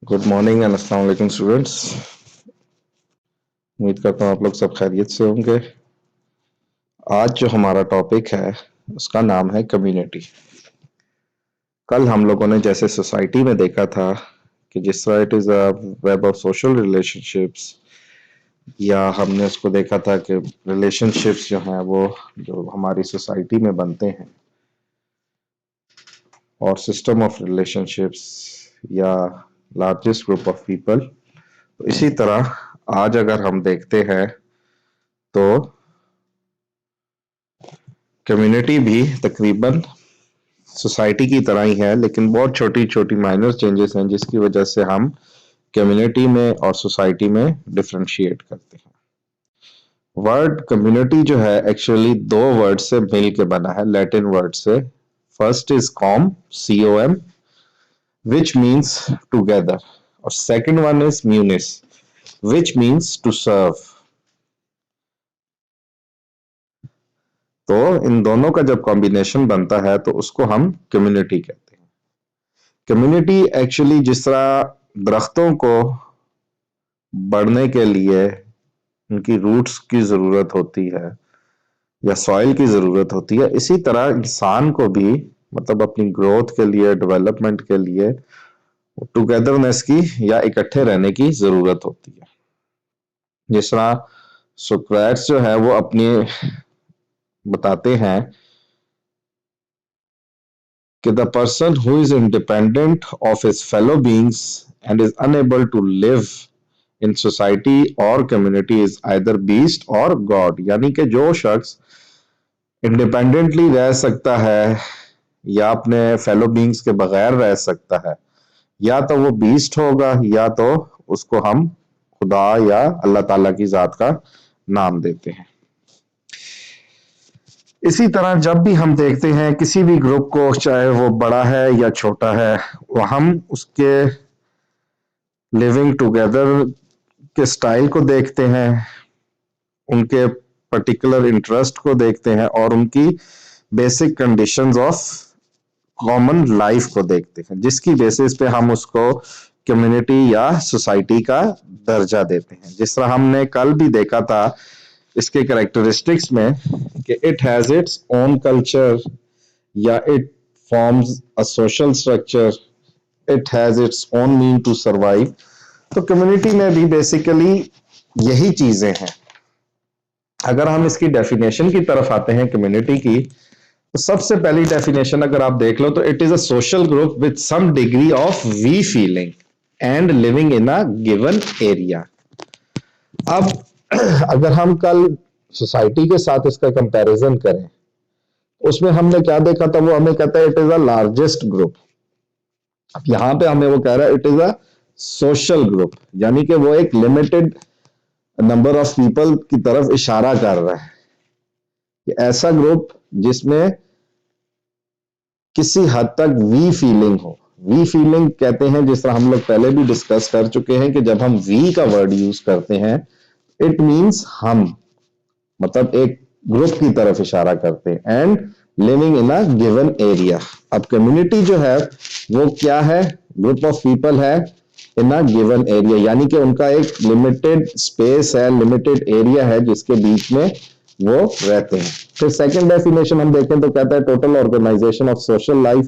Good morning and अस्सलाम वालेकुम students. उम्मीद करता हूँ आप लोग सब खैरियत से होंगे। आज जो हमारा टॉपिक है उसका नाम है कम्युनिटी। कल हम लोगों ने जैसे सोसाइटी में देखा था कि जिस तरह it is a web of social relationships, या हमने उसको देखा था कि रिलेशनशिप्स जो हैं वो जो हमारी सोसाइटी में बनते हैं और सिस्टम ऑफ रिलेशनशिप्स या लार्जेस्ट ग्रुप ऑफ पीपल। तो इसी तरह आज अगर हम देखते हैं तो कम्युनिटी भी तकरीबन सोसाइटी की तरह ही है, लेकिन बहुत छोटी छोटी माइनर चेंजेस हैं जिसकी वजह से हम कम्युनिटी में और सोसाइटी में डिफरेंशिएट करते हैं। वर्ड कम्युनिटी जो है एक्चुअली दो वर्ड से मिल के बना है, लैटिन वर्ड से। First is com, COM, which means together, और second one is munis, which means to serve. तो इन दोनों का जब कॉम्बिनेशन बनता है तो उसको हम कम्युनिटी कहते हैं। कम्युनिटी एक्चुअली जिस तरह दरख्तों को बढ़ने के लिए उनकी रूट्स की ज़रूरत होती है या सॉइल की ज़रूरत होती है, इसी तरह इंसान को भी मतलब अपनी ग्रोथ के लिए, डेवलपमेंट के लिए टुगेदरनेस की या इकट्ठे रहने की ज़रूरत होती है। जिस तरह सोक्रेट्स जो है वो अपने बताते हैं कि the person who is independent of his fellow beings and is unable to live in society और कम्युनिटी इज आइदर बीस्ट और गॉड। यानी कि जो शख्स इंडिपेंडेंटली रह सकता है या अपने फेलो बीइंग्स के बगैर रह सकता है, या तो वो बीस्ट होगा या तो उसको हम खुदा या अल्लाह ताला की जात का नाम देते हैं। इसी तरह जब भी हम देखते हैं किसी भी ग्रुप को, चाहे वो बड़ा है या छोटा है, वो हम उसके लिविंग टुगेदर के स्टाइल को देखते हैं, उनके पर्टिकुलर इंटरेस्ट को देखते हैं और उनकी basic conditions of common life को देखते हैं, जिसकी बेसिस पे हम उसको कम्युनिटी या सोसाइटी का दर्जा देते हैं। जिस तरह हमने कल भी देखा था इसके कैरेक्टरिस्टिक्स में कि it has its own culture, या it forms a social structure, it has its own mean to survive. तो कम्युनिटी में भी बेसिकली यही चीजें हैं। अगर हम इसकी डेफिनेशन की तरफ आते हैं कम्युनिटी की, तो सबसे पहली डेफिनेशन अगर आप देख लो तो it is a social group with some degree of we feeling and living in a given area. अब अगर हम कल सोसाइटी के साथ इसका कंपैरिजन करें, उसमें हमने क्या देखा था, वो हमें कहता है it is a largest group. अब यहां पे हमें वो कह रहा है it is a social group, यानी कि वो एक लिमिटेड नंबर ऑफ पीपल की तरफ इशारा कर रहा है कि ऐसा ग्रुप जिसमें किसी हद तक वी फीलिंग हो। वी फीलिंग कहते हैं, जिस तरह हम लोग पहले भी डिस्कस कर चुके हैं, कि जब हम वी का वर्ड यूज करते हैं इट मींस हम, मतलब एक ग्रुप की तरफ इशारा करते हैं, and living in a given area. अब कम्युनिटी जो है वो क्या है, ग्रुप ऑफ पीपल है इन अ गिवन एरिया, यानी कि उनका एक लिमिटेड स्पेस है, लिमिटेड एरिया है जिसके बीच में वो रहते हैं। फिर सेकंड डेफिनेशन हम देखें तो कहता है total organisation of social life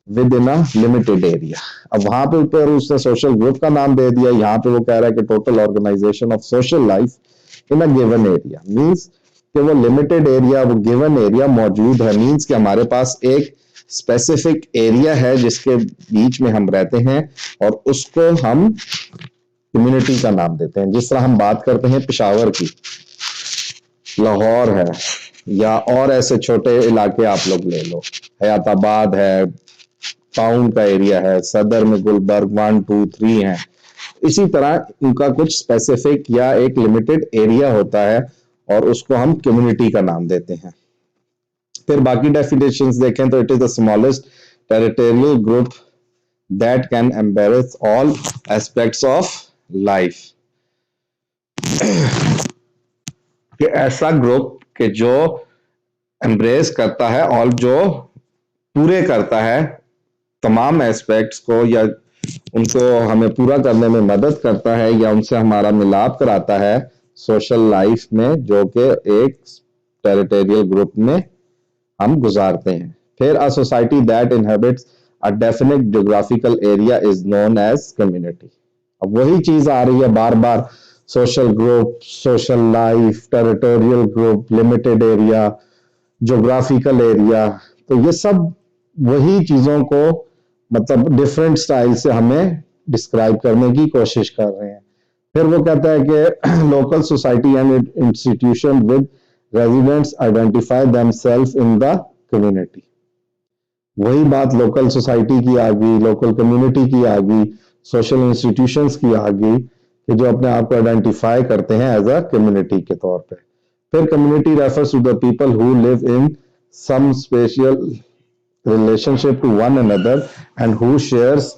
within a limited area. अब वहां पे ऊपर उसने सोशल ग्रुप का नाम दे दिया, यहाँ पे वो कह रहा है कि total organisation of social life in a given area, means कि वो लिमिटेड एरिया, वो गिवन एरिया मौजूद है, मींस कि हमारे पास एक स्पेसिफिक एरिया है जिसके बीच में हम रहते हैं और उसको हम कम्युनिटी का नाम देते हैं। जिस तरह हम बात करते हैं पेशावर की, लाहौर है, या और ऐसे छोटे इलाके आप लोग ले लो, हयाताबाद है, टाउन का एरिया है, सदर में गुलबर्ग 1 2 3 है। इसी तरह उनका कुछ स्पेसिफिक या एक लिमिटेड एरिया होता है और उसको हम कम्युनिटी का नाम देते हैं। फिर बाकी डेफिनेशंस देखें तो it is the smallest territorial group that can embarrass all aspects of life. कि ऐसा ग्रुप कि जो एम्ब्रेस करता है और जो पूरे करता है तमाम एस्पेक्ट्स को, या उनको हमें पूरा करने में मदद करता है या उनसे हमारा मिलाप कराता है सोशल लाइफ में, जो कि एक टेरिटोरियल ग्रुप में हम गुजारते हैं। फिर a society that inhabits a definite geographical area is known as community. अब वही चीज आ रही है बार बार, social group, social life, territorial group, limited area, geographical area. तो ये सब वही चीजों को मतलब डिफरेंट स्टाइल से हमें डिस्क्राइब करने की कोशिश कर रहे हैं। फिर वो कहता है कि local society and institution with residents identify themselves in the community. वही बात लोकल सोसाइटी की आ गई, लोकल कम्युनिटी की आ गई, सोशल इंस्टीट्यूशंस की आ गई, कि जो अपने आप को आइडेंटिफाई करते हैं एज अ कम्युनिटी के तौर पे। फिर community refers to the people who live in some special relationship to one another and who shares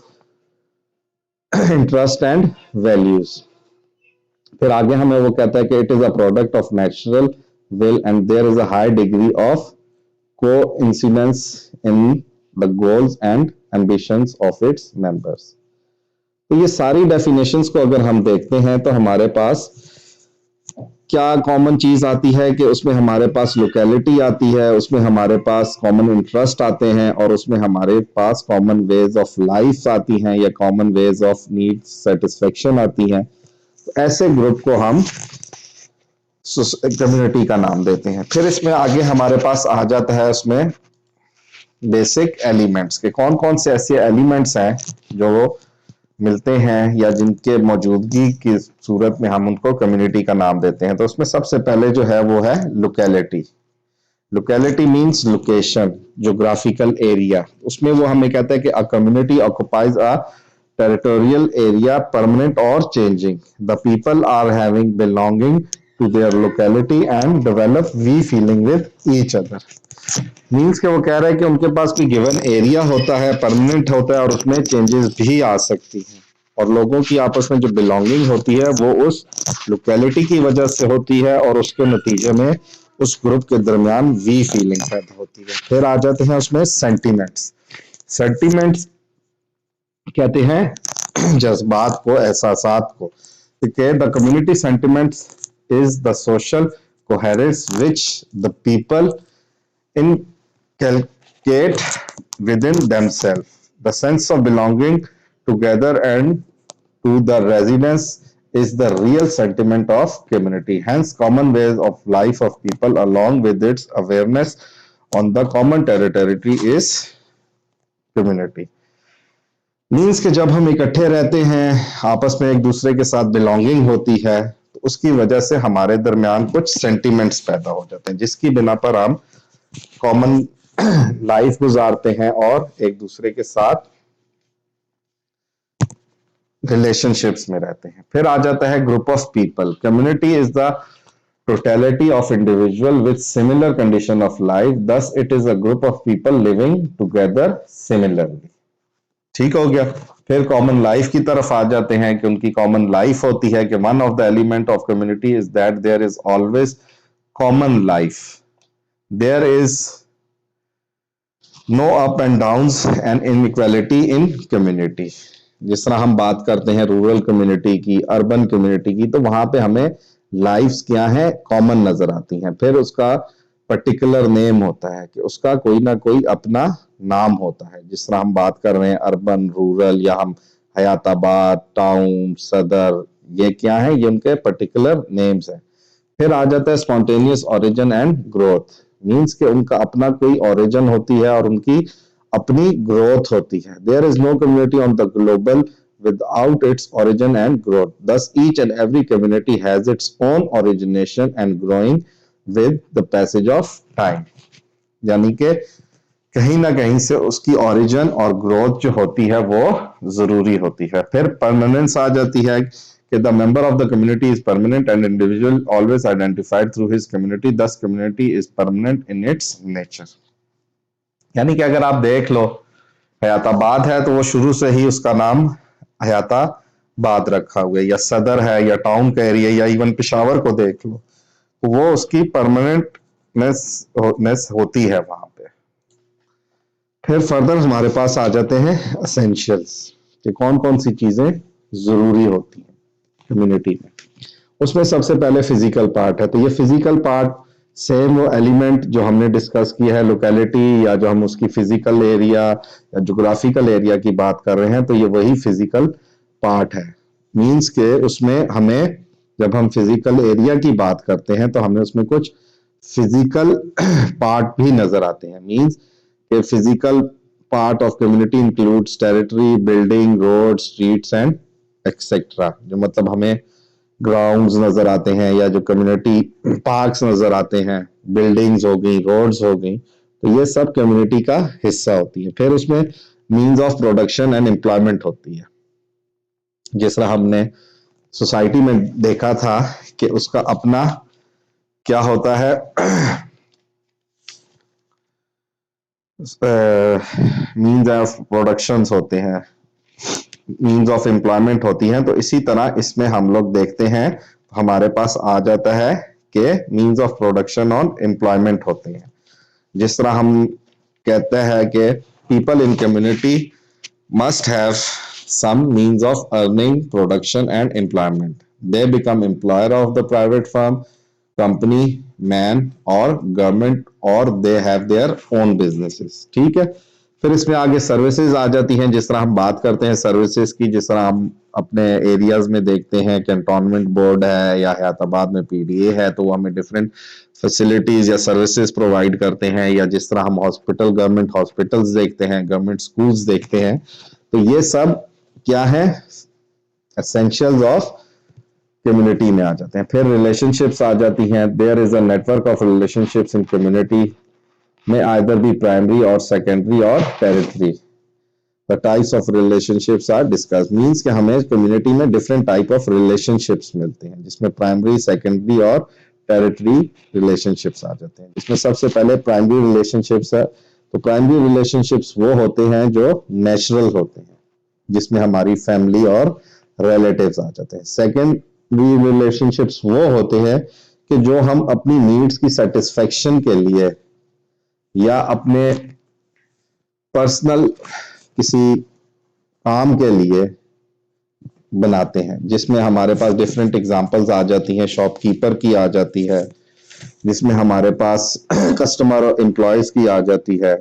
interest and values। फिर आगे हमें वो कहता है कि it is a product of natural will and there is a high degree of coincidence in the goals and ambitions of its members। तो ये सारी डेफिनेशंस को अगर हम देखते हैं तो हमारे पास क्या कॉमन चीज आती है कि उसमें हमारे पास लोकेलिटी आती है, उसमें हमारे पास कॉमन इंटरेस्ट आते हैं, और उसमें हमारे पास कॉमन वेज ऑफ लाइफ आती हैं या common ways of need satisfaction आती हैं। तो ऐसे ग्रुप को हम कम्युनिटी का नाम देते हैं। फिर इसमें आगे हमारे पास आ जाता है उसमें बेसिक एलिमेंट्स के, कौन कौन से ऐसे एलिमेंट्स हैं जो मिलते हैं या जिनके मौजूदगी की सूरत में हम उनको कम्युनिटी का नाम देते हैं। तो उसमें सबसे पहले जो है वो है locality. Locality means location, geographical area. उसमें वो हमें कहता है कि a community occupies a territorial area permanent और changing. The people are having belonging to their locality and develop we feeling with each other. Means के वो कह रहा है कि उनके पास कोई गिवन एरिया होता है, परमानेंट होता है, और उसमें चेंजेस भी आ सकती हैं, और लोगों की आपस में जो बिलोंगिंग होती है वो उस लोकेलिटी की वजह से होती है, और उसके नतीजे में उस ग्रुप के दरमियान वी फीलिंग पैदा होती है। फिर आ जाते हैं उसमें सेंटिमेंट्स। सेंटिमेंट्स कहते हैं जज्बात को, एहसासात को। The community sentiments is the social coherence which the people inculcate within themselves, the sense of belonging together and to the residence is the real sentiment of community. Hence, common ways of life of people along with its awareness on the common territory is community। Means कि जब हम इकट्ठे रहते हैं, आपस में एक दूसरे के साथ बिलोंगिंग होती है, तो उसकी वजह से हमारे दरमियान कुछ सेंटिमेंट्स पैदा हो जाते हैं, जिसकी बिना पर हम कॉमन लाइफ गुजारते हैं और एक दूसरे के साथ रिलेशनशिप्स में रहते हैं। फिर आ जाता है group of people. Community is the totality of individual with similar condition of life, thus it is a group of people living together similarly. ठीक हो गया। फिर कॉमन लाइफ की तरफ आ जाते हैं कि उनकी कॉमन लाइफ होती है कि one of the element of community is that there is always common life, there is no up and downs and inequality in community. जिस तरह हम बात करते हैं रूरल कम्युनिटी की, अर्बन कम्युनिटी की, तो वहां पे हमें लाइफ्स क्या है, कॉमन नजर आती हैं। फिर उसका पर्टिकुलर नेम होता है कि उसका कोई ना कोई अपना नाम होता है। जिस तरह हम बात कर रहे हैं अर्बन, रूरल, या हम हयाताबाद, टाउन, सदर, ये क्या है, ये उनके पर्टिकुलर नेम्स हैं। फिर आ जाता है spontaneous origin and growth. Means कि उनका अपना कोई ओरिजिन होती है और उनकी अपनी ग्रोथ होती है। There is no community on the global without its origin and growth. Thus, each and every community has its own origination and growing with the passage of time। यानी कि कहीं ना कहीं से उसकी ओरिजिन और ग्रोथ जो होती है वो जरूरी होती है। फिर परमानेंस आ जाती है कि the member of the community is permanent and individual always identified through his community, thus community is permanent in its nature। यानी कि अगर आप देख लो हयाताबाद है तो वो शुरू से ही उसका नाम हयाताबाद रखा हुआ है, या सदर है, या टाउन का एरिया, या इवन पेशावर को देख लो, तो वो उसकी परमानेंटनेस होती है वहां पे। फिर फर्दर हमारे पास आ जाते हैं एसेंशियल्स कि कौन कौन सी चीजें जरूरी होती हैं कम्युनिटी में। उसमें सबसे पहले फिजिकल पार्ट है। तो ये फिजिकल पार्ट सेम वो एलिमेंट जो हमने डिस्कस किया है, लोकेलिटी या जो हम उसकी फिजिकल एरिया या जोग्राफिकल एरिया की बात कर रहे हैं, तो ये वही फिजिकल पार्ट है। मींस के उसमें हमें, जब हम फिजिकल एरिया की बात करते हैं तो हमें उसमें कुछ फिजिकल पार्ट भी नजर आते हैं। मींस के physical part of community includes territory, building, road, streets and etcetera. जो मतलब हमें ग्राउंड्स नजर आते हैं या जो कम्युनिटी पार्क्स नजर आते हैं, बिल्डिंग्स हो गई, रोड्स हो गई, तो ये सब कम्युनिटी का हिस्सा होती है। फिर उसमें means of production and employment होती है। जिस तरह हमने सोसाइटी में देखा था कि उसका अपना क्या होता है, मींस ऑफ प्रोडक्शंस होते हैं, मींस ऑफ एम्प्लॉयमेंट होती हैं। तो इसी तरह इसमें हम लोग देखते हैं, हमारे पास आ जाता है कि मींस ऑफ प्रोडक्शन और एम्प्लॉयमेंट होते हैं। जिस तरह हम कहते हैं कि people in community must have some means of earning, production and employment. They become employer of the private firm, company, man or government, or they have their own businesses. ठीक है। फिर इसमें आगे सर्विसेज आ जाती हैं। जिस तरह हम बात करते हैं सर्विसेज की, जिस तरह हम अपने एरियाज में देखते हैं, कैंटोनमेंट बोर्ड है या हयाताबाद में पीडीए है, तो वो हमें डिफरेंट फैसिलिटीज या सर्विसेज प्रोवाइड करते हैं। या जिस तरह हम हॉस्पिटल, गवर्नमेंट हॉस्पिटल्स देखते हैं, गवर्नमेंट स्कूल्स देखते हैं, तो ये सब क्या है, एसेंशियल्स ऑफ कम्युनिटी में आ जाते हैं। फिर रिलेशनशिप्स आ जाती हैं। There is a network of relationships in community में आइदर बी प्राइमरी और सेकेंडरी और territory. The types of relationships are discuss. मींस कि हमें कम्युनिटी में डिफरेंट टाइप ऑफ रिलेशनशिप्स मिलते हैं, जिसमें प्राइमरी, सेकेंडरी और टेरिटरी रिलेशनशिप्स आ जाते हैं। इसमें सबसे पहले प्राइमरी रिलेशनशिप्स है। तो प्राइमरी रिलेशनशिप्स वो होते हैं जो नेचुरल होते हैं, जिसमें हमारी फैमिली और रिलेटिव्स आ जाते हैं। सेकेंडरी रिलेशनशिप्स वो होते हैं कि जो हम अपनी नीड्स की सेटिस्फेक्शन के लिए या अपने पर्सनल किसी काम के लिए बनाते हैं, जिसमें हमारे पास डिफरेंट एग्जांपल्स आ जाती हैं। शॉपकीपर की आ जाती है, जिसमें हमारे पास कस्टमर और एम्प्लॉयज की आ जाती है।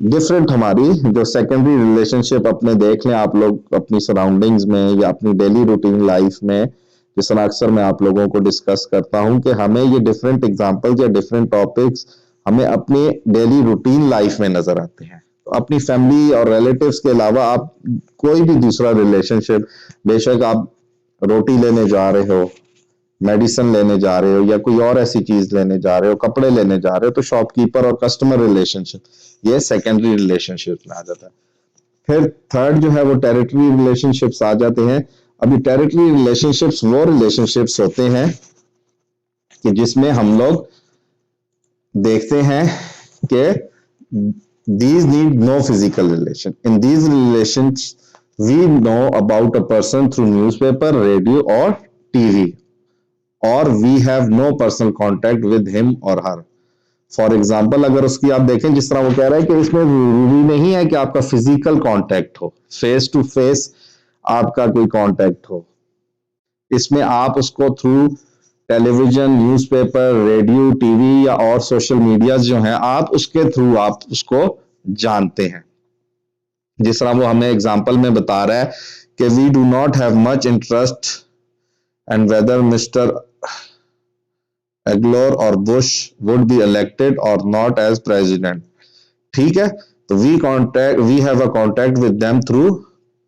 डिफरेंट हमारी जो सेकेंडरी रिलेशनशिप अपने देख लें आप लोग अपनी सराउंडिंग्स में या अपनी डेली रूटीन लाइफ में, जिस तरह अक्सर मैं आप लोगों को डिस्कस करता हूं कि हमें ये डिफरेंट एग्जांपल्स या डिफरेंट टॉपिक्स हमें अपनी डेली रूटीन लाइफ में नजर आते हैं। तो अपनी फैमिली और रिलेटिव्स के अलावा आप कोई भी दूसरा रिलेशनशिप, बेशक आप रोटी लेने जा रहे हो, मेडिसिन लेने जा रहे हो या कोई और ऐसी चीज लेने जा रहे हो, कपड़े लेने जा रहे हो, तो शॉपकीपर और कस्टमर रिलेशनशिप ये सेकेंडरी रिलेशनशिप में आ जाता है। फिर थर्ड जो है वो टेरिटरी रिलेशनशिप्स आ जाते हैं। अभी टेरिटरी रिलेशनशिप्स वो रिलेशनशिप्स होते हैं कि जिसमें हम लोग देखते हैं कि these need no physical relation. In these relations we know about a person through newspaper, radio or TV, or we have no personal contact with him or her. For example अगर उसकी आप देखें, जिस तरह वो कह रहा है कि इसमें जरूरी नहीं है कि आपका फिजिकल कांटेक्ट हो, फेस टू फेस आपका कोई कांटेक्ट हो। इसमें आप उसको through television, newspaper, radio, TV या और सोशल मीडिया जो हैं, आप उसके थ्रू आप उसको जानते हैं। जिस तरह वो हमें एग्जाम्पल में बता रहा है कि we do not have much interest and whether mister Al Gore or Bush would be elected or not as president. ठीक है, तो we have a contact with them through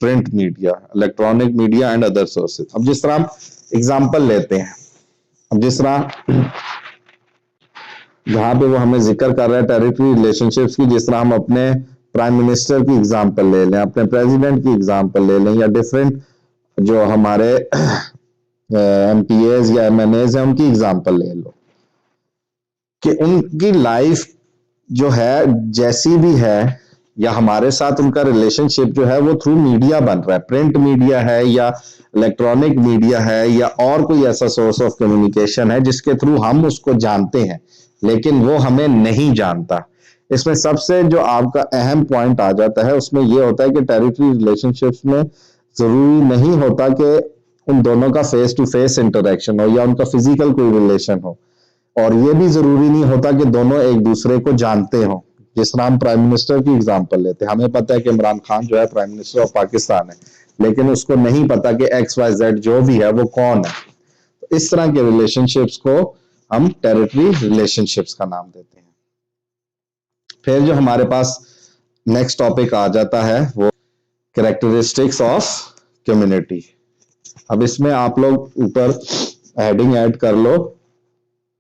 print media, electronic media and other sources. अब जिस तरह हम example लेते हैं, अब जिस तरह जहां पे वो हमें जिक्र कर रहा है टेरिटरी रिलेशनशिप्स की, जिस तरह हम अपने प्राइम मिनिस्टर की एग्जाम्पल ले लें, अपने प्रेसिडेंट की एग्जाम्पल ले लें, या डिफरेंट जो हमारे एमपीएज या एमएनएज है उनकी एग्जाम्पल ले लो, कि उनकी लाइफ जो है जैसी भी है या हमारे साथ उनका रिलेशनशिप जो है वो थ्रू मीडिया बन रहा है, प्रिंट मीडिया है या इलेक्ट्रॉनिक मीडिया है या और कोई ऐसा सोर्स ऑफ कम्युनिकेशन है जिसके थ्रू हम उसको जानते हैं, लेकिन वो हमें नहीं जानता। इसमें सबसे जो आपका अहम पॉइंट आ जाता है उसमें ये होता है कि टेरिटरी रिलेशनशिप्स में जरूरी नहीं होता कि उन दोनों का फेस टू फेस इंटरेक्शन हो या उनका फिजिकल कोई रिलेशन हो, और ये भी जरूरी नहीं होता कि दोनों एक दूसरे को जानते हो। जिस तरह हम प्राइम मिनिस्टर की एग्जांपल लेते हैं, हमें पता है कि इमरान खान जो है प्राइम मिनिस्टर ऑफ पाकिस्तान है, लेकिन उसको नहीं पता कि एक्स वाई जेड जो भी है वो कौन है। तो इस तरह के रिलेशनशिप्स को हम टेरिटरी रिलेशनशिप्स का नाम देते हैं। फिर जो हमारे पास नेक्स्ट टॉपिक आ जाता है वो कैरेक्टरिस्टिक्स ऑफ कम्युनिटी। अब इसमें आप लोग ऊपर हेडिंग ऐड कर लो,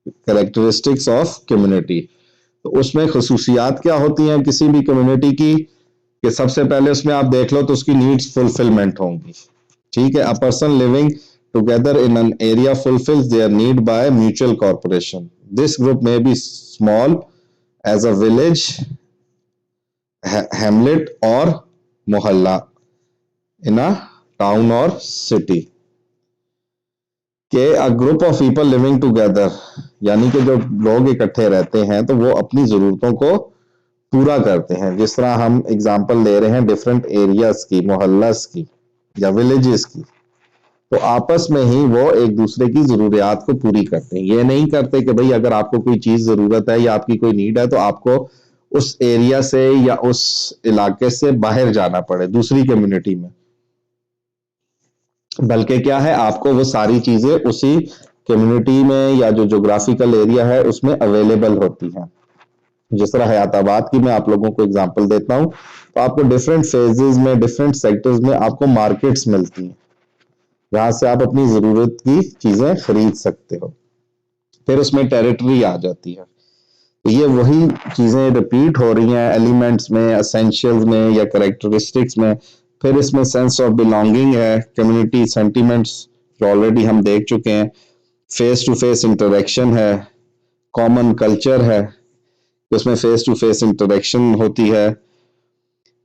कैरेक्टरिस्टिक्स ऑफ कम्युनिटी। तो उसमें खसूसियात क्या होती हैं किसी भी कम्युनिटी की, कि सबसे पहले उसमें आप देख लो तो उसकी नीड्स फुलफिलमेंट होंगी। ठीक है, a person living together in an area fulfils their need by mutual corporation. This group may be small as a village, hamlet और मोहल्ला इन अ टाउन और सिटी। कि a group of people living together, यानी कि जो लोग इकट्ठे रहते हैं तो वो अपनी जरूरतों को पूरा करते हैं। जिस तरह हम एग्जांपल ले रहे हैं डिफरेंट एरियाज की, मोहल्लास की या विलेजेस की, तो आपस में ही वो एक दूसरे की जरूरियात को पूरी करते हैं। ये नहीं करते कि भाई अगर आपको कोई चीज जरूरत है या आपकी कोई नीड है तो आपको उस एरिया से या उस इलाके से बाहर जाना पड़े दूसरी कम्युनिटी में, बल्कि क्या है आपको वो सारी चीजें उसी कम्युनिटी में या जो जोग्राफिकल एरिया है उसमें अवेलेबल होती हैं। जिस तरह हयाताबाद की मैं आप लोगों को एग्जांपल देता हूं, तो आपको डिफरेंट फेजेस में, डिफरेंट सेक्टर्स में आपको मार्केट्स मिलती हैं जहां से आप अपनी जरूरत की चीजें खरीद सकते हो। फिर उसमें टेरिटरी आ जाती है। तो ये वही चीजें रिपीट हो रही हैं एलिमेंट्स में, एसेंशियल्स में या कैरेक्टरिस्टिक्स में। फिर इसमें सेंस ऑफ बिलोंगिंग है, कम्युनिटी सेंटिमेंट्स जो ऑलरेडी हम देख चुके हैं, फेस टू फेस इंटरेक्शन है, कॉमन कल्चर है, उसमें फेस टू फेस इंटरेक्शन होती है।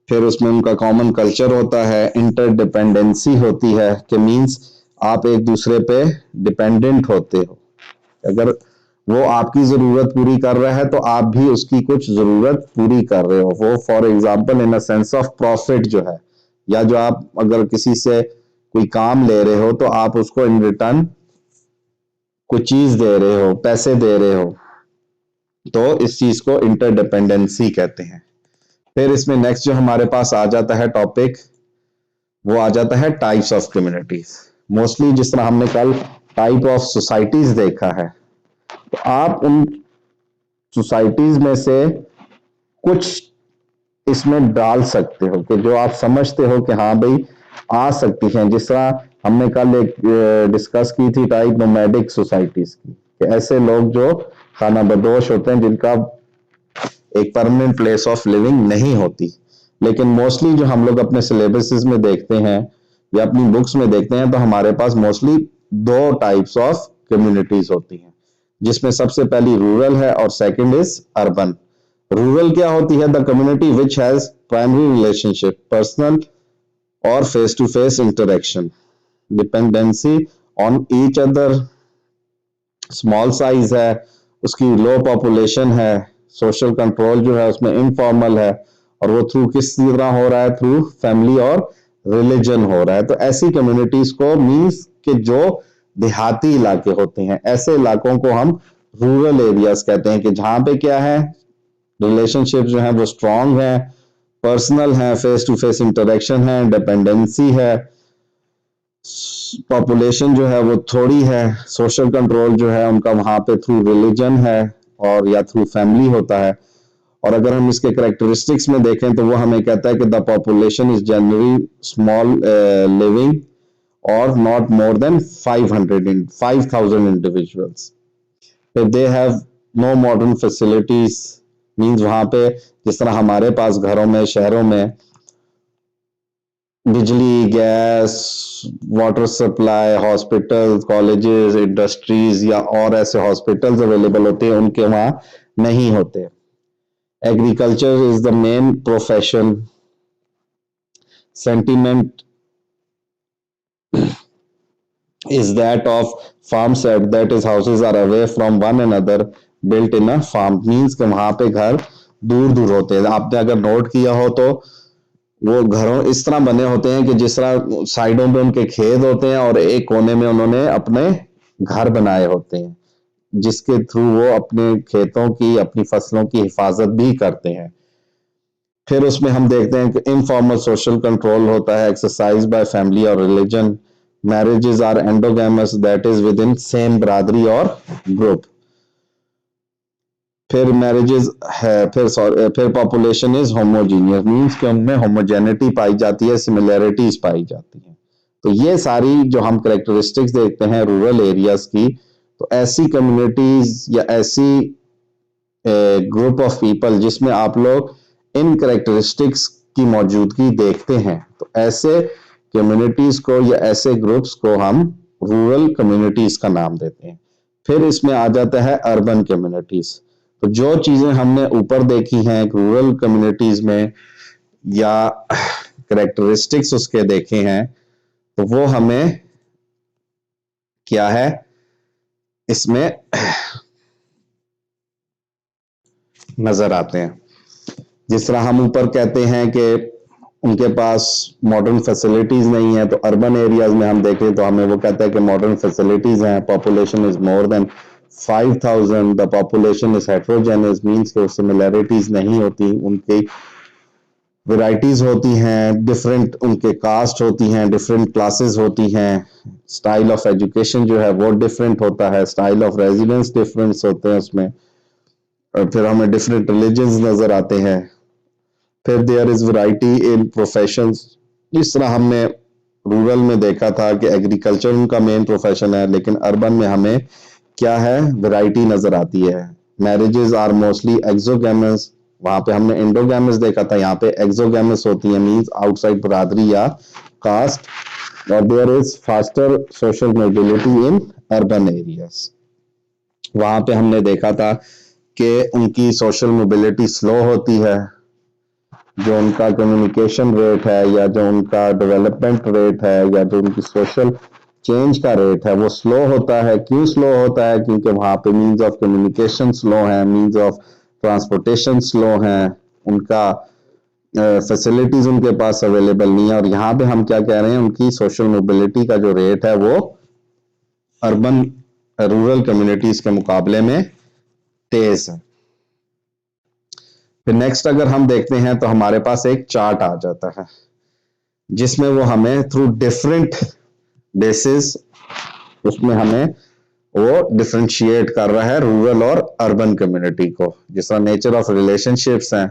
फिर उसमें उनका कॉमन कल्चर होता है, इंटरडिपेंडेंसी होती है कि मींस आप एक दूसरे पे डिपेंडेंट होते हो। अगर वो आपकी जरूरत पूरी कर रहा है तो आप भी उसकी कुछ जरूरत पूरी कर रहे हो। वो for example in a sense of profit जो है, या जो आप अगर किसी से कोई काम ले रहे हो तो आप उसको इन रिटर्न कुछ चीज दे रहे हो, पैसे दे रहे हो, तो इस चीज को इंटरडिपेंडेंसी कहते हैं। फिर इसमें नेक्स्ट जो हमारे पास आ जाता है टॉपिक, वो आ जाता है टाइप्स ऑफ कम्युनिटीज। मोस्टली जिस तरह हमने कल टाइप ऑफ सोसाइटीज देखा है, तो आप उन सोसाइटीज में से कुछ इसमें डाल सकते हो कि जो आप समझते हो कि हाँ भाई आ सकती हैं। जिस तरह हमने कल एक डिस्कस की थी टाइप नोमैडिक सोसाइटीज की, कि ऐसे लोग जो खाना बदोश होते हैं, जिनका एक परमानेंट प्लेस ऑफ लिविंग नहीं होती। लेकिन मोस्टली जो हम लोग अपने सिलेबसेस में देखते हैं या अपनी बुक्स में देखते हैं, तो हमारे पास मोस्टली दो टाइप्स ऑफ कम्युनिटीज होती हैं, जिसमें सबसे पहली रूरल है और सेकंड इज अर्बन। रूरल क्या होती है? The community which has primary relationship, personal और face to face interaction, dependency on each other, small size है, उसकी लो पॉपुलेशन है, सोशल कंट्रोल जो है उसमें इनफॉर्मल है, और वो थ्रू किस तरह हो रहा है? थ्रू फैमिली और रिलीजन हो रहा है। तो ऐसी कम्युनिटीज को मींस कि जो देहाती इलाके होते हैं, ऐसे इलाकों को हम रूरल एरियाज कहते हैं, कि जहां पे क्या है, रिलेशनशिप जो है वो स्ट्रांग है, पर्सनल है, फेस टू फेस इंटरेक्शन है, डिपेंडेंसी है, पॉपुलेशन जो है वो थोड़ी है, सोशल कंट्रोल जो है उनका वहां पे थ्रू रिलीजन है और या थ्रू फैमिली होता है। और अगर हम इसके करेक्टरिस्टिक्स में देखें तो वो हमें कहता है कि the population is generally small living और not more than 5,000 individuals. They have no modern facilities, means वहां पे जिस तरह हमारे पास घरों में, शहरों में बिजली, gas, water supply, hospital, colleges, industries या और ऐसे हॉस्पिटल्स अवेलेबल होते हैं, उनके वहां नहीं होते। Agriculture is the main profession, sentiment is that of farm set, that is houses are away from one another built in a farm, means कि वहां पे घर दूर दूर होते हैं। आपने अगर नोट किया हो तो वो घरों इस तरह बने होते हैं कि जिस तरह साइडों पे उनके खेत होते हैं और एक कोने में उन्होंने अपने घर बनाए होते हैं, जिसके थ्रू वो अपने खेतों की, अपनी फसलों की हिफाजत भी करते हैं। फिर उसमें हम देखते हैं कि इनफॉर्मल सोशल कंट्रोल होता है, एक्सरसाइज बाय फैमिली और religion. Marriages are endogamous, that is within same biradari और ग्रुप। फिर मैरिजेस है, फिर पॉपुलेशन इज होमोजीनियस, मींस कि उनमें होमोजेनिटी पाई जाती है, सिमिलैरिटीज पाई जाती हैं। तो ये सारी जो हम करेक्टरिस्टिक्स देखते हैं रूरल एरियाज की, तो ऐसी कम्युनिटीज या ऐसी ग्रुप ऑफ पीपल जिसमें आप लोग इन करेक्टरिस्टिक्स की मौजूदगी देखते हैं, तो ऐसे कम्युनिटीज को या ऐसे ग्रुप्स को हम रूरल कम्युनिटीज का नाम देते हैं। फिर इसमें आ जाता है अर्बन कम्युनिटीज। तो जो चीजें हमने ऊपर देखी हैं रूरल कम्युनिटीज में या करेक्टरिस्टिक्स उसके देखे हैं, तो वो हमें क्या है इसमें नजर आते हैं। जिस तरह हम ऊपर कहते हैं कि उनके पास मॉडर्न फैसिलिटीज नहीं है, तो अर्बन एरियाज में हम देखें तो हमें वो कहता है कि मॉडर्न फैसिलिटीज हैं, population is more than 5000, the population is heterogeneous, means के सिमिलैरिटीज नहीं होती, उनकी वैरायटीज होती हैं, डिफरेंट उनके कास्ट होती हैं, डिफरेंट क्लासेस होती हैं, स्टाइल ऑफ एजुकेशन जो है वो डिफरेंट होता है, स्टाइल ऑफ रेजिडेंस डिफरेंस होते हैं उसमें, और फिर हमें डिफरेंट रिलीजन्स नजर आते हैं। फिर there is variety in professions, जिस तरह हमने रूरल में देखा था कि एग्रीकल्चर उनका मेन प्रोफेशन है, लेकिन अर्बन में हमें क्या है वैरायटी नजर आती है। मैरिजेस आर मोस्टली एक्सोगैमस, वहां पे हमने इंडोगैमस देखा था, यहाँ पे एक्सोगैमस होती है, मींस आउटसाइड बरादरी या कास्ट। और there is faster social mobility in urban areas, वहां पे हमने देखा था कि उनकी सोशल मोबिलिटी स्लो होती है, जो उनका कम्युनिकेशन रेट है या जो उनका डेवलपमेंट रेट है या जो उनकी सोशल चेंज का रेट है वो स्लो होता है। क्यों स्लो होता है? क्योंकि वहां पे मींस ऑफ कम्युनिकेशन स्लो है, मींस ऑफ ट्रांसपोर्टेशन स्लो है, उनका फैसिलिटीज उनके पास अवेलेबल नहीं है। और यहाँ पे हम क्या कह रहे हैं, उनकी सोशल मोबिलिटी का जो रेट है वो अर्बन रूरल कम्युनिटीज के मुकाबले में तेज है। फिर नेक्स्ट अगर हम देखते हैं तो हमारे पास एक चार्ट आ जाता है जिसमें वो हमें थ्रू डिफरेंट बेसिस उसमें हमें वो डिफरेंशिएट कर रहा है रूरल और अर्बन कम्युनिटी को। जिस तरह नेचर ऑफ रिलेशनशिप्स हैं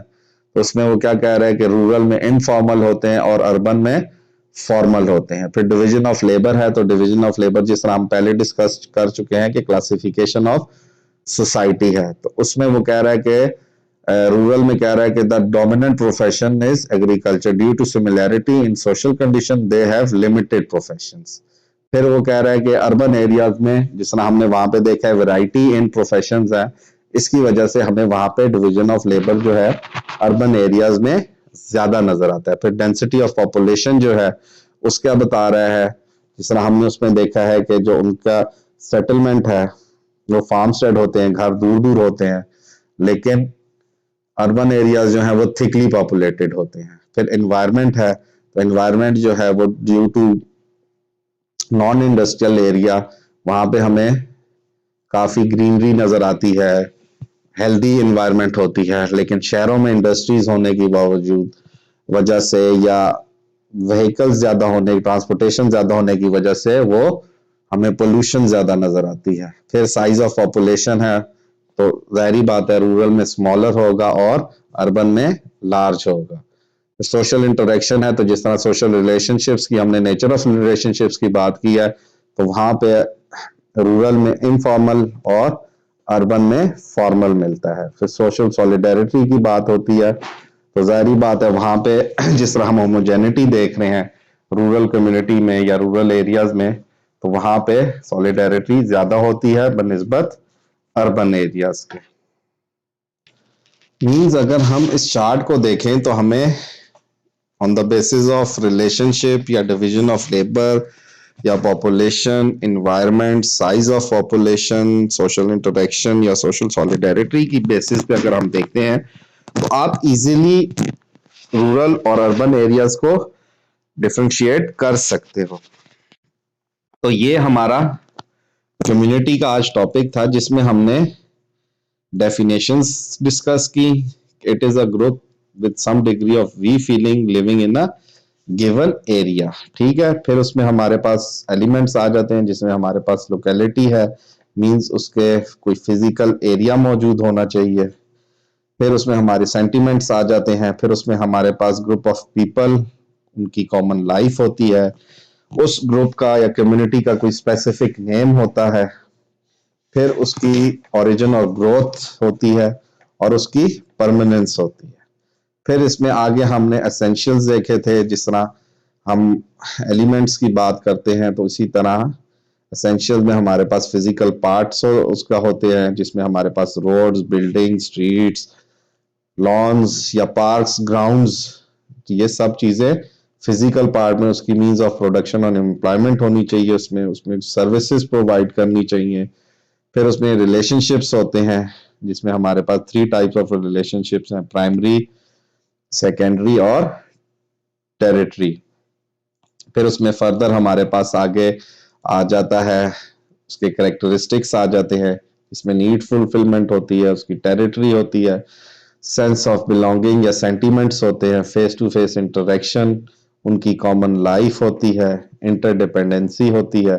तो उसमें वो क्या कह रहा है कि रूरल में इनफॉर्मल होते हैं और अर्बन में फॉर्मल होते हैं। फिर डिवीजन ऑफ लेबर है, तो डिवीजन ऑफ लेबर जिस तरह हम पहले डिस्कस कर चुके हैं कि क्लासिफिकेशन ऑफ सोसाइटी है, तो उसमें वो कह रहा है कि रूरल में कह रहा है कि the dominant profession is agriculture, due to similarity in social condition they have limited professions. फिर वो कह रहा है कि अर्बन एरियाज में जिस तरह हमने वहां पे देखा है वैरायटी इन प्रोफेशंस है, इसकी वजह से हमें वहां पे डिवीजन ऑफ लेबर जो है अर्बन एरियाज में ज्यादा नजर आता है। फिर डेंसिटी ऑफ पॉपुलेशन जो है उसका बता रहा है, जिस तरह हमने उसमें देखा है कि जो उनका सेटलमेंट है वो फार्म स्टेड होते हैं, घर दूर दूर होते हैं, लेकिन अर्बन एरियाज जो है वो थिकली पॉपुलेटेड होते हैं। फिर एनवायरनमेंट है, तो एनवायरनमेंट जो है वो due to non industrial area, वहां पे हमें काफी ग्रीनरी नजर आती है, हेल्दी एनवायरनमेंट होती है। लेकिन शहरों में इंडस्ट्रीज होने की बावजूद वजह से या व्हीकल्स ज्यादा होने, ट्रांसपोर्टेशन ज्यादा होने की वजह से वो हमें पोल्यूशन ज्यादा नजर आती है। फिर साइज ऑफ पॉपुलेशन है, तो जाहिर बात है रूरल में स्मॉलर होगा और अर्बन में लार्ज होगा। सोशल इंटरेक्शन है, तो जिस तरह सोशल रिलेशनशिप्स की हमने नेचर ऑफ रिलेशनशिप्स की बात की है, तो वहां पे रूरल में इनफॉर्मल और अर्बन में फॉर्मल मिलता है। फिर सोशल सॉलिडेरिटी की बात होती है, तो जाहिर बात है वहां पे जिस तरह हम होमोजेनिटी देख रहे हैं रूरल कम्युनिटी में या रूरल एरियाज में, तो वहां पे सॉलिडेरिटी ज्यादा होती है बनिस्बत अर्बन एरियाज के। मींस अगर हम इस चार्ट को देखें तो हमें on the basis of relationship या डिवीजन ऑफ लेबर या population, environment, size of population, social interaction या सोशल सॉलिडेरिटी की बेसिस पे अगर हम देखते हैं तो आप इजीली रूरल और अर्बन एरियाज को डिफरेंशिएट कर सकते हो। तो ये हमारा कम्युनिटी का आज टॉपिक था, जिसमें हमने डेफिनेशंस डिस्कस की। It is a group with some degree of we feeling living in a given area. ठीक है, फिर उसमें हमारे पास एलिमेंट्स आ जाते हैं, जिसमें हमारे पास लोकेलिटी है, मींस उसके कोई फिजिकल एरिया मौजूद होना चाहिए। फिर उसमें हमारे सेंटिमेंट्स आ जाते हैं। फिर उसमें हमारे पास ग्रुप ऑफ पीपल, उनकी कॉमन लाइफ होती है, उस ग्रुप का या कम्युनिटी का कोई स्पेसिफिक नेम होता है, फिर उसकी ओरिजिन और ग्रोथ होती है, और उसकी परमानेंस होती है। फिर इसमें आगे हमने एसेंशियल्स देखे थे, जिस तरह हम एलिमेंट्स की बात करते हैं तो इसी तरह एसेंशियल में हमारे पास फिजिकल पार्ट्स उसका होते हैं, जिसमें हमारे पास रोड्स, बिल्डिंग, स्ट्रीट्स, लॉन्स या पार्क्स, ग्राउंड्स, ये सब चीजें फिजिकल पार्ट में उसकी मींस ऑफ प्रोडक्शन और एम्प्लॉयमेंट होनी चाहिए, उसमें उसमें सर्विसेज प्रोवाइड करनी चाहिए। फिर उसमें रिलेशनशिप्स होते हैं, जिसमें हमारे पास 3 टाइप्स ऑफ रिलेशनशिप्स हैं, प्राइमरी, सेकेंडरी और टेरिटरी। फिर उसमें फर्दर हमारे पास आगे आ जाता है, उसके कैरेक्टरिस्टिक्स आ जाते हैं, इसमें नीड फुलफिलमेंट होती है, उसकी टेरिटरी होती है, सेंस ऑफ बिलोंगिंग या सेंटीमेंट्स होते हैं, फेस टू फेस इंटरेक्शन, उनकी कॉमन लाइफ होती है, इंटरडिपेंडेंसी होती है।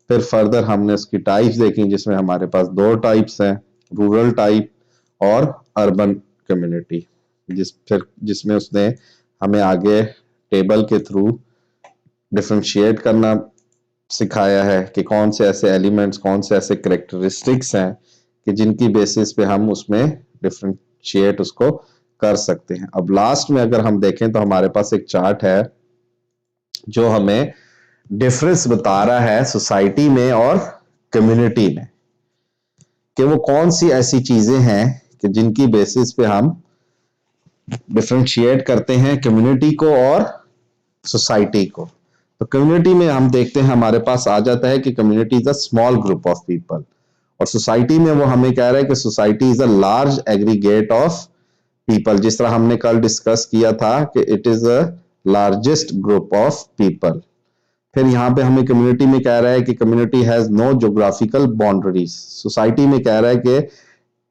फिर फर्दर हमने उसकी टाइप्स देखी, जिसमें हमारे पास 2 टाइप्स हैं, रूरल टाइप और अर्बन कम्युनिटी, जिसमें उसने हमें आगे टेबल के थ्रू डिफरेंशिएट करना सिखाया है कि कौन से ऐसे एलिमेंट्स, कौन से ऐसे करेक्टरिस्टिक्स हैं कि जिनकी बेसिस पे हम उसमें डिफरेंशिएट उसको कर सकते हैं। अब लास्ट में अगर हम देखें तो हमारे पास एक चार्ट है जो हमें डिफरेंस बता रहा है सोसाइटी में और कम्युनिटी में, कि वो कौन सी ऐसी चीजें हैं कि जिनकी बेसिस पे हम डिफरेंशिएट करते हैं कम्युनिटी को और सोसाइटी को। तो कम्युनिटी में हम देखते हैं हमारे पास आ जाता है कि community is a small group of people, और सोसाइटी में वो हमें कह रहा है कि society is a large aggregate of people, जिस तरह हमने कल डिस्कस किया था कि it is a largest group of people. फिर यहाँ पे हमें कम्युनिटी में कह रहा है कि community has no geographical boundaries. Society में कह रहा है कि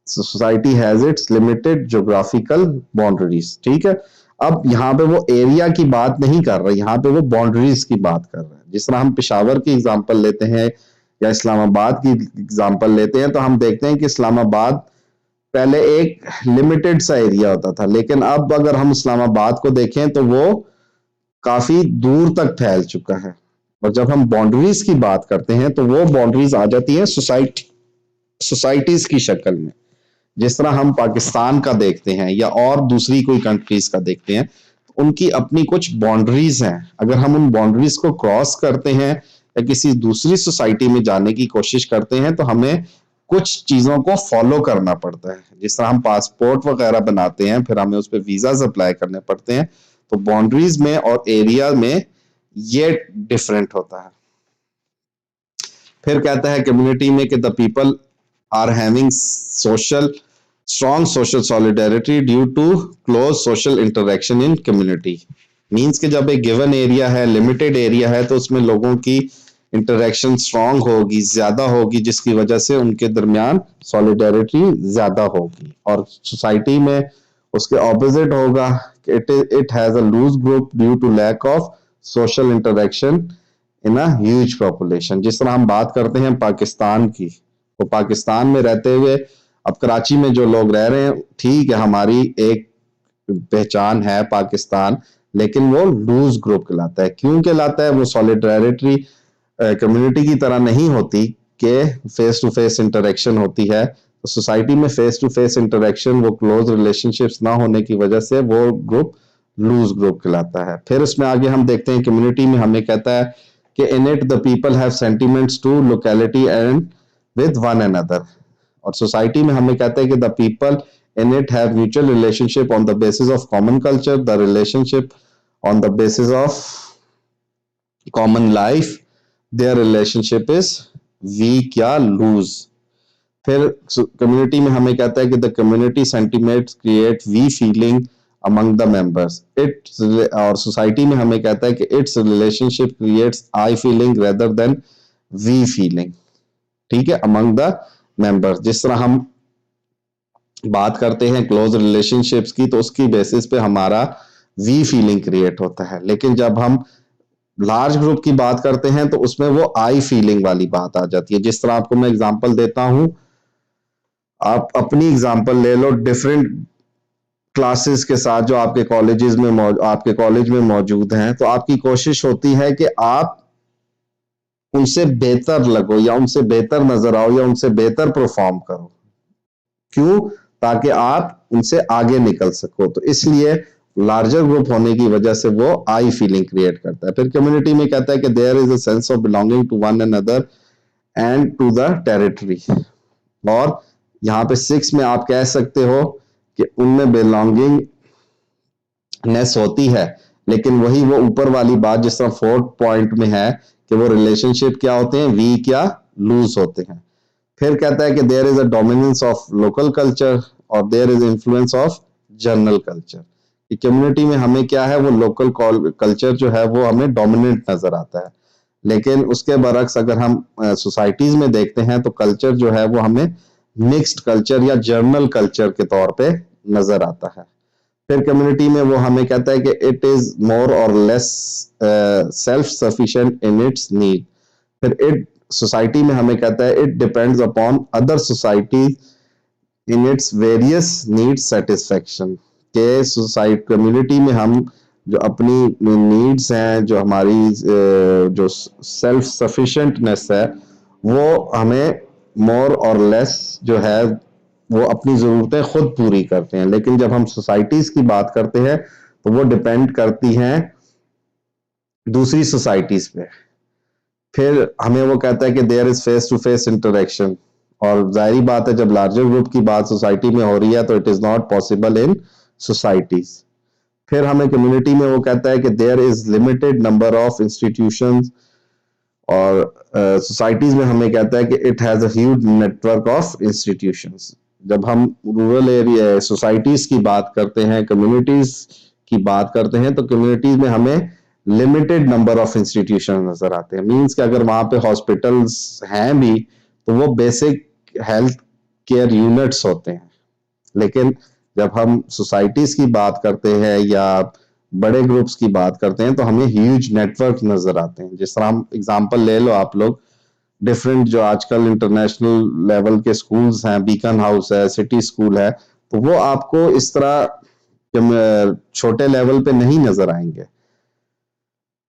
society has its limited geographical boundaries. ठीक है, अब यहाँ पे वो एरिया की बात नहीं कर रहा, यहाँ पे वो बाउंड्रीज की बात कर रहा है। जिस तरह हम पेशावर की एग्जांपल लेते हैं या इस्लामाबाद की एग्जांपल लेते हैं, तो हम देखते हैं कि इस्लामाबाद पहले एक लिमिटेड सा एरिया होता था, लेकिन अब अगर हम इस्लामाबाद को देखें तो वो काफी दूर तक फैल चुका है। और जब हम बाउंड्रीज की बात करते हैं तो वो बाउंड्रीज आ जाती है सोसाइटीज की शक्ल में। जिस तरह हम पाकिस्तान का देखते हैं या और दूसरी कोई कंट्रीज का देखते हैं, तो उनकी अपनी कुछ बाउंड्रीज हैं। अगर हम उन बाउंड्रीज को क्रॉस करते हैं या किसी दूसरी सोसाइटी में जाने की कोशिश करते हैं, तो हमें कुछ चीजों को फॉलो करना पड़ता है। जिस तरह हम पासपोर्ट वगैरह बनाते हैं, फिर हमें उस पर वीजा अप्लाई करने पड़ते हैं, तो बाउंड्रीज में और एरिया में ये डिफरेंट होता है। फिर कहता है कम्युनिटी में कि the people are having social strong social solidarity due to close social interaction in community. Means कि जब एक गिवन एरिया है, लिमिटेड एरिया है, तो उसमें लोगों की इंटरेक्शन स्ट्रॉन्ग होगी, ज्यादा होगी, जिसकी वजह से उनके दरमियान सॉलिडेरिटी ज्यादा होगी। और सोसाइटी में उसके ऑपोजिट होगा, it has a loose group due to lack of social interaction in a huge population. जिस तरह हम बात करते हैं पाकिस्तान की, तो पाकिस्तान में रहते हुए अब कराची में जो लोग रह रहे हैं, ठीक है, हमारी एक पहचान है पाकिस्तान, लेकिन वो लूज ग्रुप कहलाता है। क्यों कहलाता है? वो सॉलिडेरिटी कम्युनिटी की तरह नहीं होती कि फेस टू फेस इंटरेक्शन होती है। तो सोसाइटी में फेस टू फेस इंटरेक्शन, वो क्लोज रिलेशनशिप्स ना होने की वजह से वो ग्रुप लूज ग्रुप कहलाता है। फिर उसमें आगे हम देखते हैं कम्युनिटी में हमें कहता है कि in it the people have sentiments to locality and with one another. और सोसाइटी में हमें कहता है कि the people in it have mutual relationship on the basis of common culture, the relationship on the basis of common life, their relationship is weak या loose. फिर community में हमें कहता है कि the community sentiments create we feeling among the members. It और society में हमें कहता है कि its relationship creates I feeling rather than we feeling, ठीक है, अमंग द मेंबर्स। जिस तरह हम बात करते हैं क्लोज रिलेशनशिप्स की, तो उसकी बेसिस पे हमारा वी फीलिंग क्रिएट होता है। लेकिन जब हम लार्ज ग्रुप की बात करते हैं तो उसमें वो आई फीलिंग वाली बात आ जाती है। जिस तरह आपको मैं एग्जांपल देता हूं, आप अपनी एग्जांपल ले लो डिफरेंट क्लासेस के साथ जो आपके कॉलेजेस में आपके कॉलेज में मौजूद हैं, तो आपकी कोशिश होती है कि आप उनसे बेहतर लगो या उनसे बेहतर नजर आओ या उनसे बेहतर परफॉर्म करो। क्यों? ताकि आप उनसे आगे निकल सको। तो इसलिए लार्जर ग्रुप होने की वजह से वो आई फीलिंग क्रिएट करता है। फिर कम्युनिटी में कहता है कि there is a sense of belonging to one another and to the territory. और यहाँ पे 6 में आप कह सकते हो कि उनमें बिलोंगिंग नेस होती है, लेकिन वही वो ऊपर वाली बात जिस तरह 4th पॉइंट में है कि वो रिलेशनशिप क्या होते हैं, वीक या लूज होते हैं। फिर कहता है कि there is a dominance of local culture और there is influence of general culture. Community में हमें क्या है, वो लोकल कल्चर जो है वो हमें डोमिनेंट नजर आता है। लेकिन उसके बरक्स अगर हम सोसाइटीज में देखते हैं तो कल्चर जो है वो हमें मिक्स्ड कल्चर या जर्नल कल्चर के तौर पे नजर आता है। फिर कम्युनिटी में वो हमें कहता है कि इट इज मोर और less self sufficient in its need. फिर इट सोसाइटी में हमें कहता है it depends upon other society in its various need satisfaction. के सोसाइटी कम्युनिटी में हम जो अपनी नीड्स हैं, जो हमारी जो सेल्फ सफिशिएंटनेस है, वो हमें मोर और लेस जो है वो अपनी जरूरतें खुद पूरी करते हैं। लेकिन जब हम सोसाइटीज की बात करते हैं तो वो डिपेंड करती हैं दूसरी सोसाइटीज पे। फिर हमें वो कहता है कि there is face to face interaction. और जाहिर बात है जब लार्जर ग्रुप की बात सोसाइटी में हो रही है तो it is not possible in societies. फिर हमें कम्युनिटी में वो कहता है कि there is limited number of institutions. और सोसाइटीज में हमें कहता है कि it has a huge network of institutions. जब हम रूरल एरिया सोसाइटीज की बात करते हैं, कम्युनिटीज की बात करते हैं, तो कम्युनिटीज में हमें लिमिटेड नंबर ऑफ इंस्टीट्यूशन नजर आते हैं। मींस कि अगर वहां पे हॉस्पिटल्स हैं भी तो वो बेसिक हेल्थ केयर यूनिट्स होते हैं। लेकिन जब हम सोसाइटीज की बात करते हैं या बड़े ग्रुप्स की बात करते हैं तो हमें ह्यूज नेटवर्क नजर आते हैं। जिस तरह हम एग्जांपल ले लो आप लोग, डिफरेंट जो आजकल इंटरनेशनल लेवल के स्कूल्स हैं, बीकन हाउस है, सिटी स्कूल है, तो वो आपको इस तरह छोटे लेवल पे नहीं नजर आएंगे।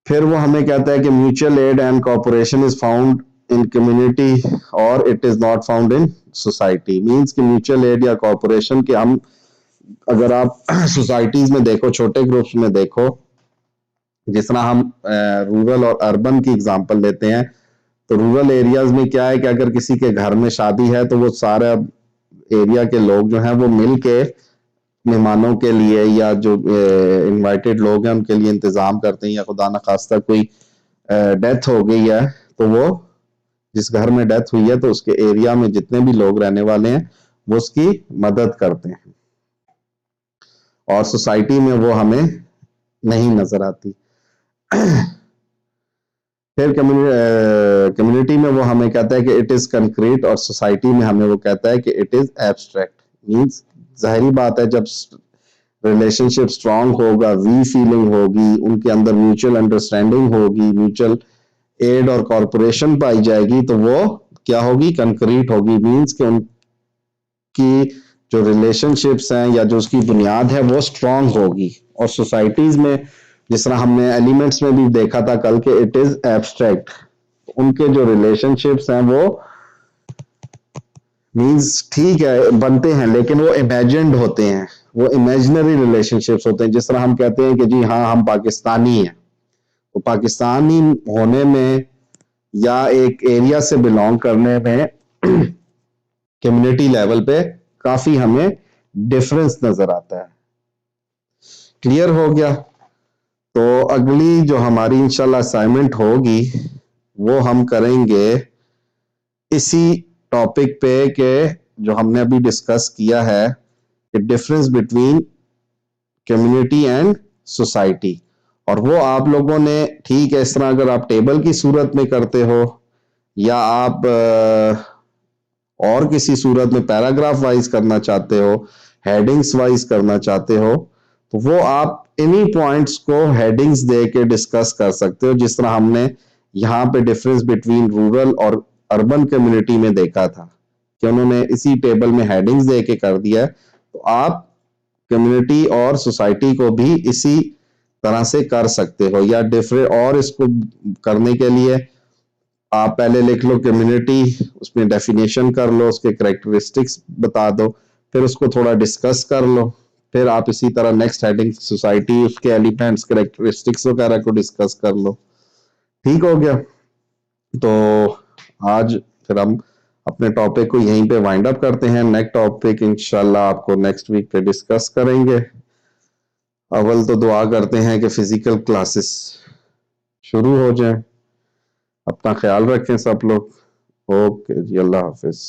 फिर वो हमें कहता है कि mutual aid and corporation is found in community और it is not found in society. Means कि म्यूचुअल एड या कॉर्पोरेशन के हम अगर आप सोसाइटीज में देखो, छोटे ग्रुप्स में देखो, जिस तरह हम रूरल और अर्बन की एग्जांपल लेते हैं, तो रूरल एरियाज में क्या है कि अगर किसी के घर में शादी है तो वो सारा एरिया के लोग जो हैं वो मिल के मेहमानों के लिए या जो इनवाइटेड लोग हैं उनके लिए इंतजाम करते हैं। या खुदा न खास्ता कोई डेथ हो गई है तो वो जिस घर में डेथ हुई है तो उसके एरिया में जितने भी लोग रहने वाले हैं वो उसकी मदद करते हैं। और सोसाइटी में वो हमें नहीं नजर आती। फिर कम्युनिटी में वो हमें कहता है कि इट इज कंक्रीट और सोसाइटी में हमें वो कहता है कि इट इज एब्स्ट्रैक्ट। मींस जाहिर बात है जब रिलेशनशिप स्ट्रांग होगा, वी फीलिंग होगी, उनके अंदर म्यूचुअल अंडरस्टैंडिंग होगी, म्यूचुअल एड और कॉर्पोरेशन पाई जाएगी, तो वो क्या होगी, कंक्रीट होगी। मींस कि उनकी जो रिलेशनशिप्स हैं या जो उसकी बुनियाद है वो स्ट्रांग होगी। और सोसाइटीज में जिस तरह हमने एलिमेंट्स में भी देखा था कल के इट इज एब्स्ट्रैक्ट, उनके जो रिलेशनशिप्स हैं वो मींस ठीक है बनते हैं लेकिन वो इमेजिन्ड होते हैं, वो इमेजिनरी रिलेशनशिप्स होते हैं। जिस तरह हम कहते हैं कि जी हाँ हम पाकिस्तानी हैं, तो पाकिस्तानी होने में या एक एरिया से बिलोंग करने में कम्युनिटी लेवल पे काफी हमें डिफरेंस नजर आता है। क्लियर हो गया? तो अगली जो हमारी इंशाल्लाह असाइनमेंट होगी वो हम करेंगे इसी टॉपिक पे के जो हमने अभी डिस्कस किया है कि difference between community and society, और वो आप लोगों ने, ठीक है, इस तरह अगर आप टेबल की सूरत में करते हो या आप और किसी सूरत में पैराग्राफ वाइज करना चाहते हो, हेडिंग्स वाइज करना चाहते हो, तो वो आप इन्हीं पॉइंट्स को हेडिंग्स दे के डिस्कस कर सकते हो, जिस तरह हमने यहाँ पे डिफरेंस बिटवीन रूरल और अर्बन कम्युनिटी में देखा था कि उन्होंने इसी टेबल में हेडिंग्स दे के कर दिया है। तो आप कम्युनिटी और सोसाइटी को भी इसी तरह से कर सकते हो, या डिफरेंट, और इसको करने के लिए आप पहले लिख लो कम्युनिटी, उसमें डेफिनेशन कर लो, उसके करेक्टरिस्टिक्स बता दो, फिर उसको थोड़ा डिस्कस कर लो, फिर आप इसी तरह नेक्स्ट हेडिंग सोसाइटी, उसके एलिमेंट्स, करेक्टरिस्टिक्स वगैरह को डिस्कस कर लो। ठीक हो गया? तो आज फिर हम अपने टॉपिक को यहीं पे वाइंड अप करते हैं। नेक्स्ट टॉपिक इंशाल्लाह आपको नेक्स्ट वीक पे डिस्कस करेंगे। अव्वल तो दुआ करते हैं कि फिजिकल क्लासेस शुरू हो जाएं। अपना ख्याल रखें सब लोग। ओके जी, अल्लाह हाफिज।